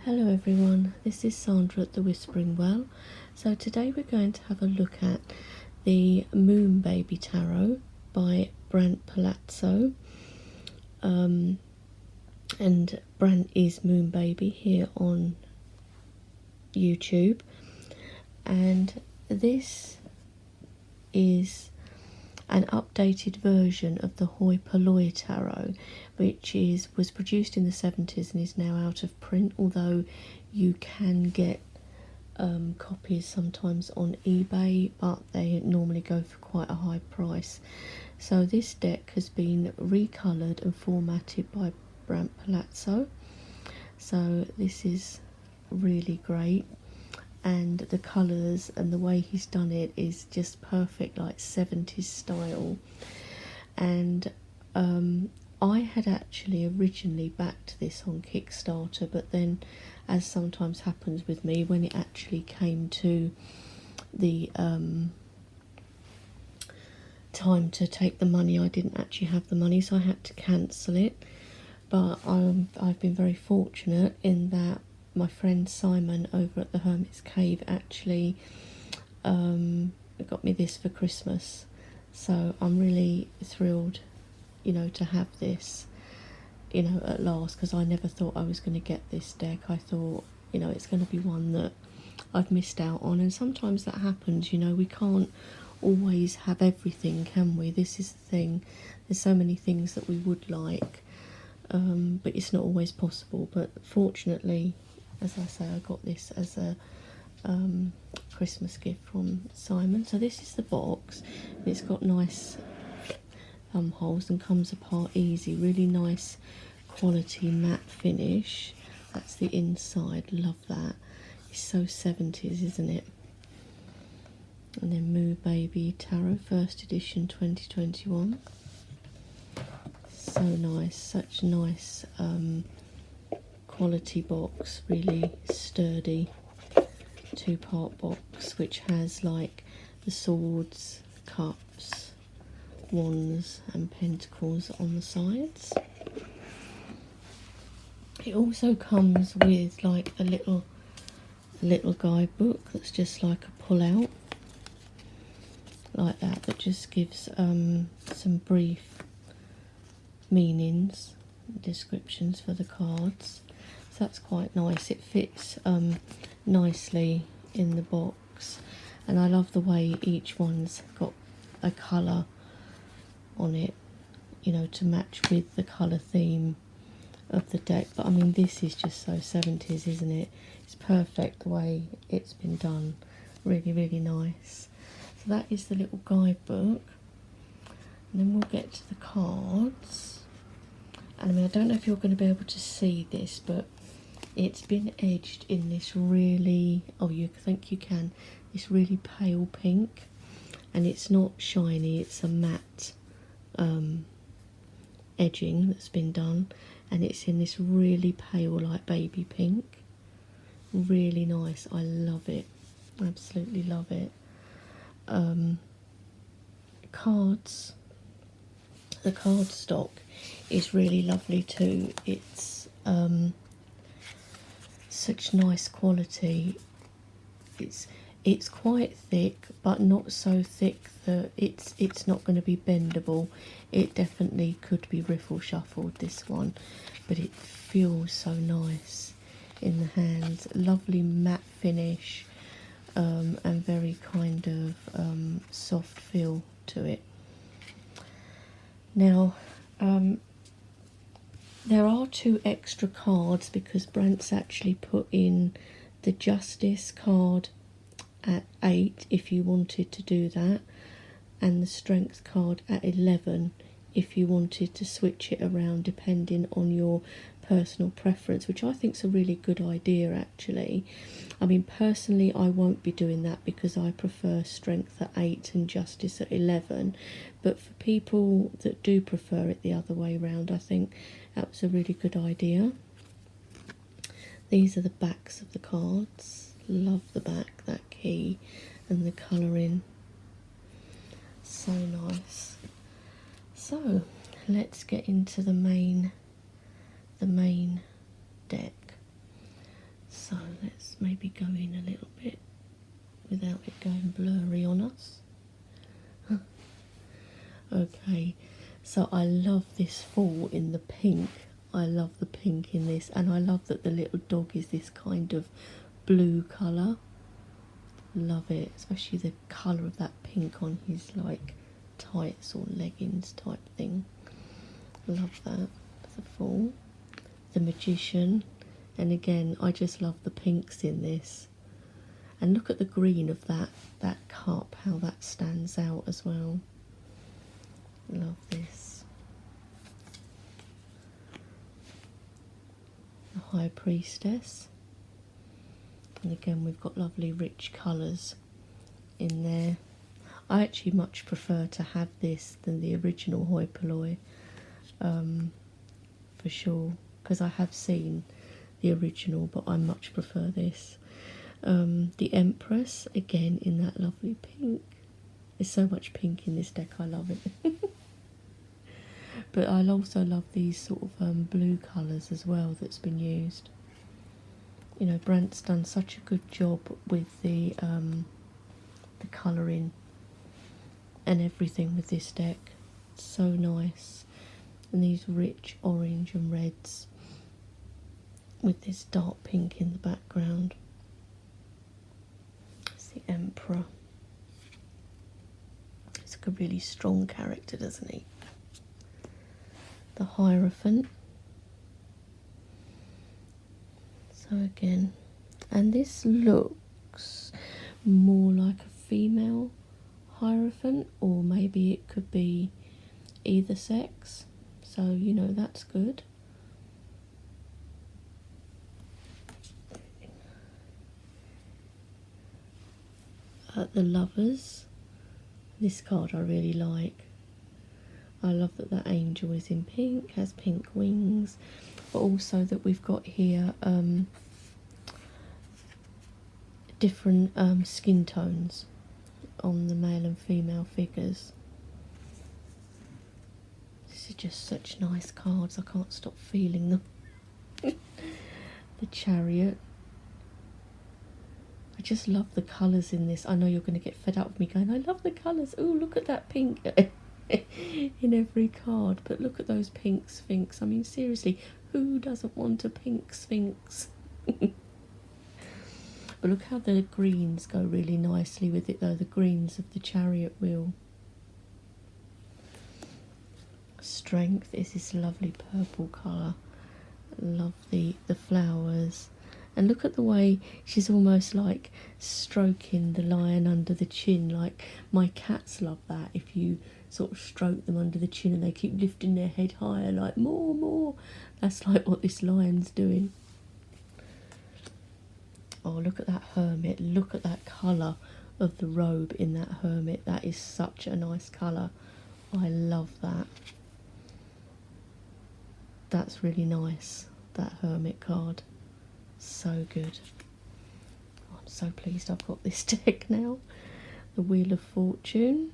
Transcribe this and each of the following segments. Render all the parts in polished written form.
Hello everyone, this is Sandra at the Whispering Well. So today we're going to have a look at the Moon Baby Tarot by Brant Palazzo. And Brant is Moon Baby here on YouTube. And this is an updated version of the Hoi Polloi Tarot, which was produced in the 70s and is now out of print, although you can get copies sometimes on eBay, but they normally go for quite a high price. So this deck has been recoloured and formatted by Brant Palazzo, so this is really great. And the colours and the way he's done it is just perfect, like 70s style. And I had actually originally backed this on Kickstarter, but then, as sometimes happens with me, when it actually came to the time to take the money, I didn't actually have the money, so I had to cancel it. But I've been very fortunate in that my friend Simon over at the Hermit's Cave actually got me this for Christmas, so I'm really thrilled, to have this, at last, because I never thought I was going to get this deck. I thought, it's going to be one that I've missed out on, and sometimes that happens. We can't always have everything, can we? This is the thing. There's so many things that we would like, but it's not always possible. But fortunately, as I say, I got this as a Christmas gift from Simon. So this is the box. It's got nice thumb holes and comes apart easy. Really nice quality matte finish. That's the inside. Love that. It's so 70s, isn't it? And then Moo Baby Tarot, first edition 2021. So nice. Such nice quality box, really sturdy 2-part box, which has like the swords, cups, wands and pentacles on the sides. It also comes with like a little guidebook that's just like a pull out like that just gives some brief meanings, descriptions for the cards. So that's quite nice. It fits nicely in the box, and I love the way each one's got a colour on it, to match with the colour theme of the deck. But I mean, this is just so 70s, isn't it? It's perfect the way it's been done. Really, really nice. So that is the little guidebook, and then we'll get to the cards. And I mean, I don't know if you're going to be able to see this, but it's been edged in this really, you think you can, this really pale pink, and it's not shiny, it's a matte edging that's been done, and it's in this really pale, like baby pink. Really nice. I love it. Absolutely love it. Cards. The card stock is really lovely too. It's such nice quality. It's quite thick, but not so thick that it's not going to be bendable. It definitely could be riffle shuffled, this one, but it feels so nice in the hands. Lovely matte finish, and very kind of soft feel to it. Now, there are 2 extra cards because Brant's actually put in the Justice card at 8 if you wanted to do that, and the Strength card at 11 if you wanted to switch it around depending on your personal preference, which I think is a really good idea actually. I mean, personally I won't be doing that because I prefer Strength at 8 and Justice at 11, but for people that do prefer it the other way round, I think that was a really good idea. These are the backs of the cards. Love the back, that key and the colouring. So nice. So let's get into the main deck. So let's maybe go in a little bit without it going blurry on us. Okay, so I love this fall in the pink. I love the pink in this, and I love that the little dog is this kind of blue colour. Love it, especially the colour of that pink on his like tights or leggings type thing. Love that. The fall, the magician, and again I just love the pinks in this. And look at the green of that cup, how that stands out as well. Love this. The High Priestess. And again we've got lovely rich colours in there. I actually much prefer to have this than the original hoi polloi, for sure, because I have seen the original, but I much prefer this. The Empress, again in that lovely pink. There's so much pink in this deck, I love it. But I also love these sort of blue colours as well that's been used. You know, Brant's done such a good job with the colouring and everything with this deck. So nice. And these rich orange and reds with this dark pink in the background. It's the Emperor. He's like a really strong character, doesn't he? The Hierophant. So again, and this looks more like a female Hierophant, or maybe it could be either sex, so you know that's good. The Lovers, this card I really like. I love that that angel is in pink, has pink wings, but also that we've got here different skin tones on the male and female figures. This is just such nice cards, I can't stop feeling them. The Chariot. I just love the colours in this. I know you're going to get fed up with me going, I love the colours. Oh, look at that pink in every card. But look at those pink sphinx. I mean, seriously, who doesn't want a pink sphinx? But look how the greens go really nicely with it though, the greens of the chariot wheel. Strength is this lovely purple colour. Love the flowers. And look at the way she's almost like stroking the lion under the chin. Like my cats love that. If you sort of stroke them under the chin and they keep lifting their head higher, like more, more. That's like what this lion's doing. Oh, look at that hermit. Look at that colour of the robe in that hermit. That is such a nice colour. I love that. That's really nice, that hermit card. So good. Oh, I'm so pleased I've got this deck now. The Wheel of Fortune.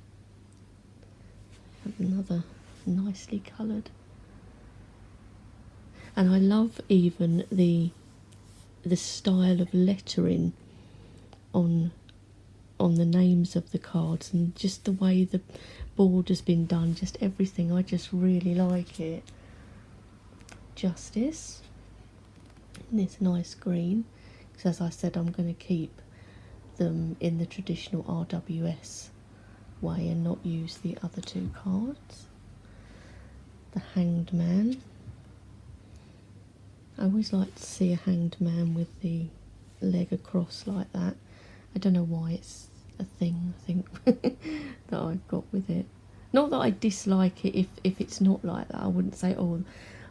Another nicely coloured. And I love even the style of lettering on the names of the cards, and just the way the border's been done, just everything. I just really like it. Justice. This nice green, because as I said, I'm going to keep them in the traditional RWS way and not use the other two cards. The Hanged Man. I always like to see a hanged man with the leg across like that. I don't know why, it's a thing I think that I've got with it. Not that I dislike it if it's not like that. I wouldn't say, oh,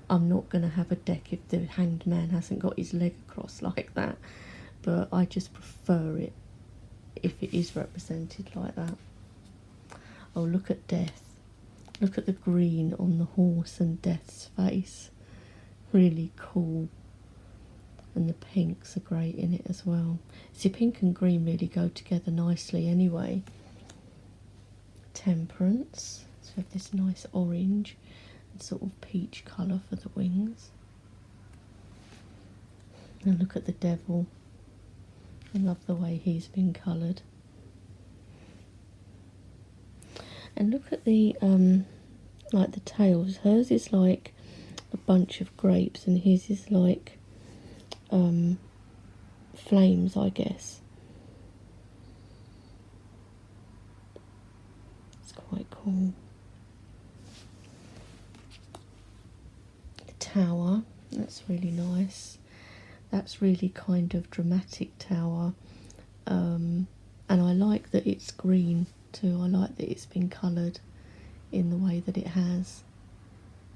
I'm not going to have a deck if the hanged man hasn't got his leg across like that. But I just prefer it if it is represented like that. Oh, look at Death. Look at the green on the horse and Death's face. Really cool. And the pinks are great in it as well. See, pink and green really go together nicely anyway. Temperance. So we have this nice orange and sort of peach colour for the wings. And look at the devil. I love the way he's been coloured. And look at the like the tails. Hers is like a bunch of grapes, and his is like flames, I guess. It's quite cool. The tower, that's really nice. That's really kind of dramatic tower. And I like that it's green too. I like that it's been coloured in the way that it has.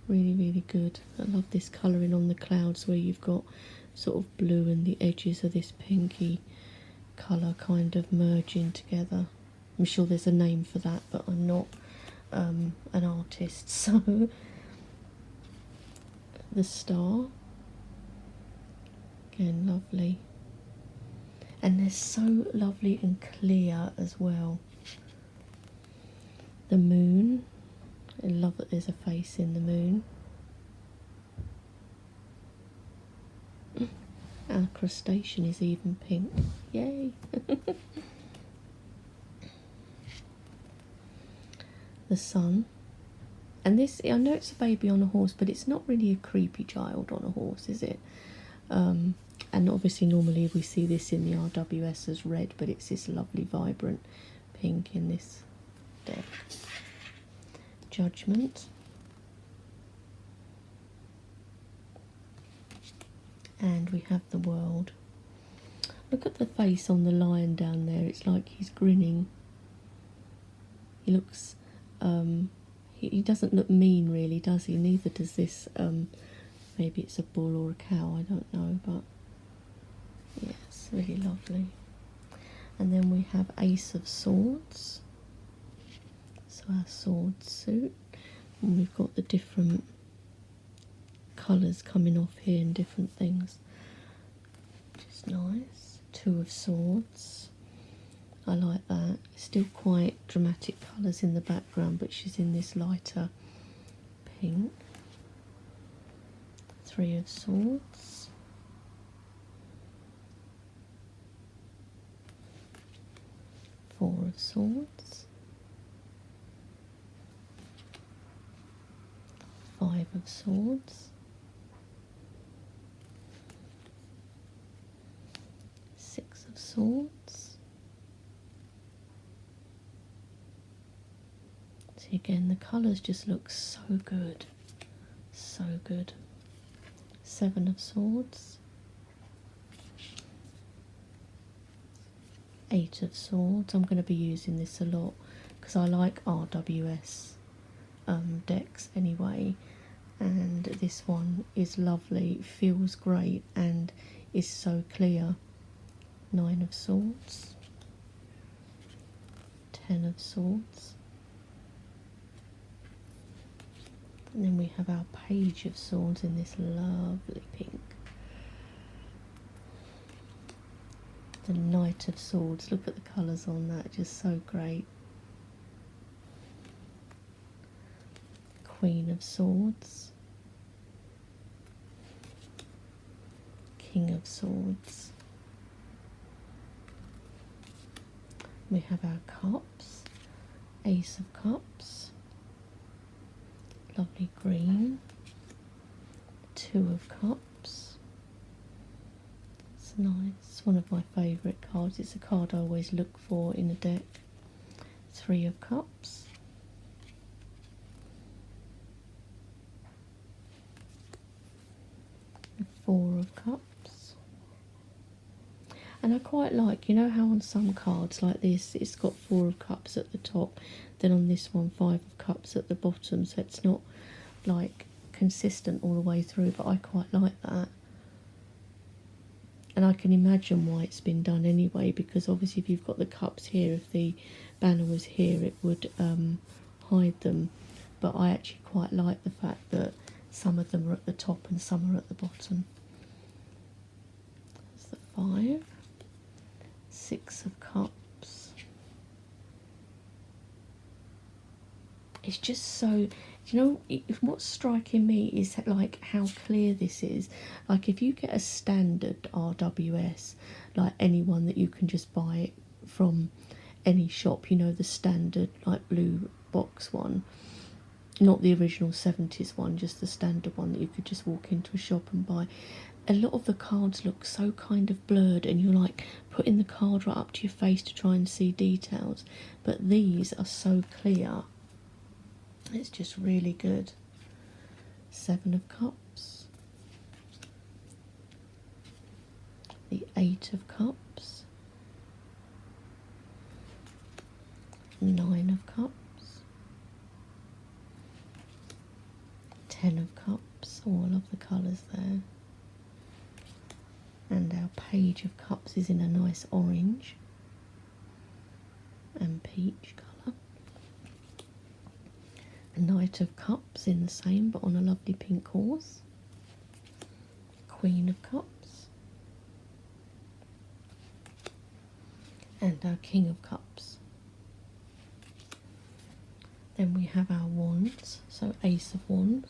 Really, really good. I love this colouring on the clouds where you've got sort of blue and the edges of this pinky colour kind of merging together. I'm sure there's a name for that, but I'm not an artist. So the star, again, lovely. And they're so lovely and clear as well. The moon, I love that there's a face in the moon. Our crustacean is even pink. Yay! The sun. And this, I know it's a baby on a horse, but it's not really a creepy child on a horse, is it? And obviously normally we see this in the RWS as red, but it's this lovely vibrant pink in this deck. Judgment. And we have the world. Look at the face on the lion down there. It's like he's grinning. He looks, he doesn't look mean really, does he? Neither does this, maybe it's a bull or a cow, I don't know, but yeah, it's really lovely. And then we have Ace of Swords. So our sword suit. And we've got the different colours coming off here and different things, which is nice. Two of Swords. I like that. Still quite dramatic colours in the background, but she's in this lighter pink. Three of Swords. Four of Swords. Five of Swords. Six of Swords. See, again, the colours just look so good. So good. Seven of Swords. Eight of Swords. I'm going to be using this a lot because I like RWS decks anyway, and this one is lovely, feels great, and is so clear. Nine of Swords. Ten of Swords. And then we have our Page of Swords in this lovely pink. The Knight of Swords, look at the colours on that, just so great. Queen of Swords. King of Swords. We have our cups. Ace of Cups. Lovely green. Two of Cups. It's nice. It's one of my favourite cards. It's a card I always look for in a deck. Three of Cups. Four of Cups. And I quite like, you know how on some cards like this it's got Four of Cups at the top, then on this one Five of Cups at the bottom, so it's not like consistent all the way through, but I quite like that. And I can imagine why it's been done anyway, because obviously if you've got the cups here, if the banner was here it would hide them, but I actually quite like the fact that some of them are at the top and some are at the bottom. That's the five. Six of Cups. It's just so, Do you know what's striking me is like how clear this is. Like if you get a standard RWS, like anyone that you can just buy from any shop, you know, the standard like blue box one, not the original 70s one, just the standard one that you could just walk into a shop and buy. A lot of the cards look so kind of blurred, and you're like putting the card right up to your face to try and see details, but these are so clear. It's just really good. 7 of Cups, the 8 of Cups, 9 of Cups, 10 of Cups. Oh, I love the colours there. And our Page of Cups is in a nice orange and peach colour. A Knight of Cups in the same but on a lovely pink horse. Queen of Cups. And our King of Cups. Then we have our wands, so Ace of Wands,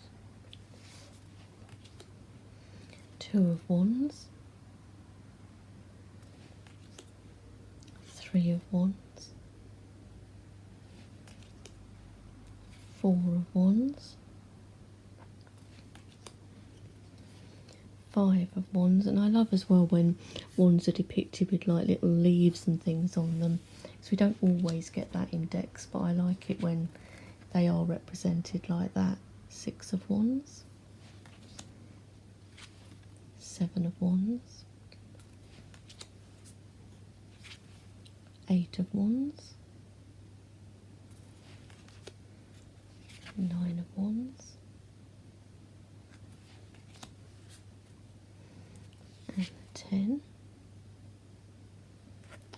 2 of Wands, 3 of Wands, 4 of Wands, 5 of Wands. And I love as well when wands are depicted with like little leaves and things on them, because we don't always get that in decks, but I like it when they are represented like that. 6 of Wands, 7 of Wands, 8 of Wands, 9 of Wands, and 10.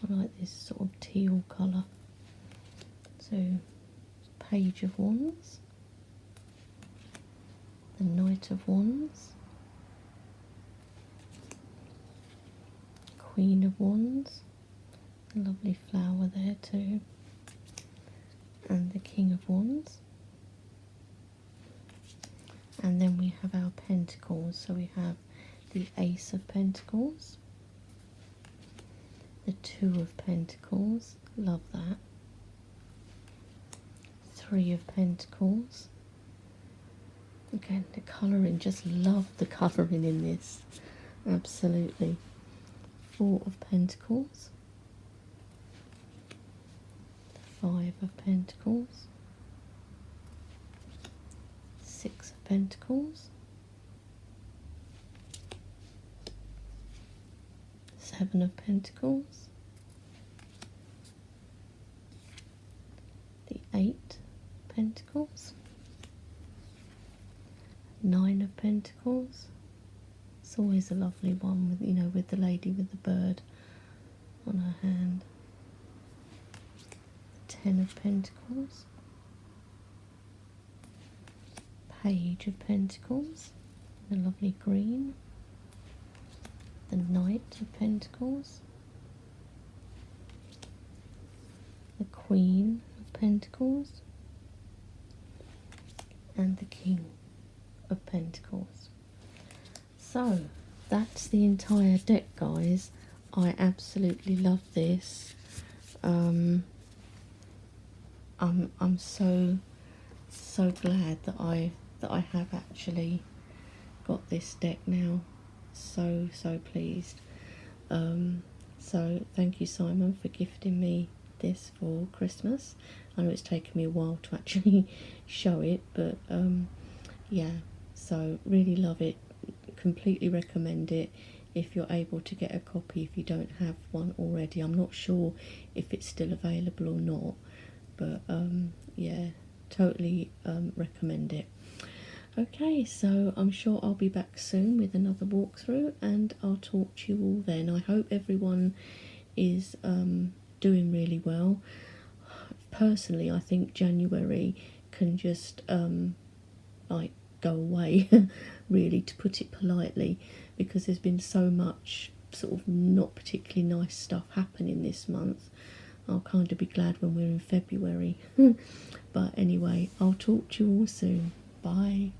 I like this sort of teal colour. So Page of Wands, the Knight of Wands, Queen of Wands, a lovely flower there too, and the King of Wands. And then we have our Pentacles, so we have the Ace of Pentacles, the 2 of Pentacles, love that, 3 of Pentacles. Again, the colouring, just love the colouring in this, absolutely. 4 of Pentacles, 5 of Pentacles, 6 of Pentacles, 7 of Pentacles, the 8 Pentacles, 9 of Pentacles. It's always a lovely one with, you know, with the lady with the bird on her hand. 10 of Pentacles, Page of Pentacles, the lovely green, the Knight of Pentacles, the Queen of Pentacles, and the King of Pentacles. So that's the entire deck, guys. I absolutely love this. I'm so glad that I have actually got this deck now. So pleased. So thank you, Simon, for gifting me this for Christmas. I know it's taken me a while to actually show it, but yeah, so really love it, completely recommend it if you're able to get a copy, if you don't have one already. I'm not sure if it's still available or not, but yeah, totally recommend it. Okay, so I'm sure I'll be back soon with another walkthrough, and I'll talk to you all then. I hope everyone is doing really well. Personally, I think January can just like go away really, to put it politely, because there's been so much sort of not particularly nice stuff happening this month. I'll kind of be glad when we're in February. But anyway, I'll talk to you all soon. Bye.